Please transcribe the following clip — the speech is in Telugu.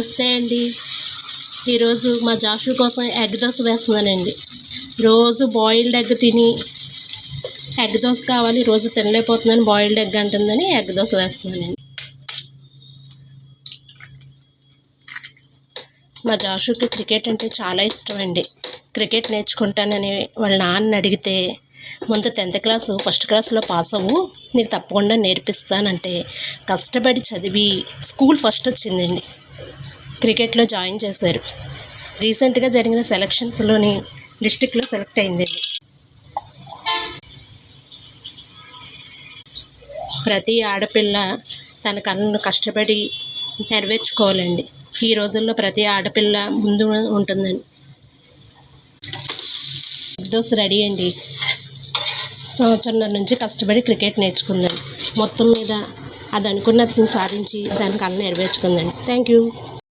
నమస్తే అండి. ఈరోజు మా జాషు కోసం ఎగ్ దోశ వేస్తున్నానండి. రోజు బాయిల్డ్ ఎగ్ తిని ఎగ్ దోశ కావాలి, రోజు తినలేకపోతున్నాను, బాయిల్డ్ ఎగ్ అంటుందని ఎగ్ దోశ వేస్తున్నానండి. మా జాషుకి క్రికెట్ అంటే చాలా ఇష్టం అండి. క్రికెట్ నేర్చుకుంటానని వాళ్ళ నాన్న అడిగితే, ముందు 10th క్లాసు ఫస్ట్ క్లాస్లో పాస్ అవ్వు, నీకు తప్పకుండా నేర్పిస్తానంటే కష్టపడి చదివి స్కూల్ ఫస్ట్ వచ్చిందండి. క్రికెట్లో జాయిన్ చేశారు. రీసెంట్గా జరిగిన సెలక్షన్స్లోని డిస్ట్రిక్ట్లో సెలెక్ట్ అయిందండి. ప్రతి ఆడపిల్ల తన కళను కష్టపడి నెరవేర్చుకోవాలండి. ఈ రోజుల్లో ప్రతి ఆడపిల్ల ముందు ఉంటుందండి. ఎగ్ దోశ రెడీ అండి. సంవత్సరం నుంచి కష్టపడి క్రికెట్ నేర్చుకుందండి. మొత్తం మీద అది అనుకున్నది సాధించి దాని కళ నెరవేర్చుకుందండి. Thank you.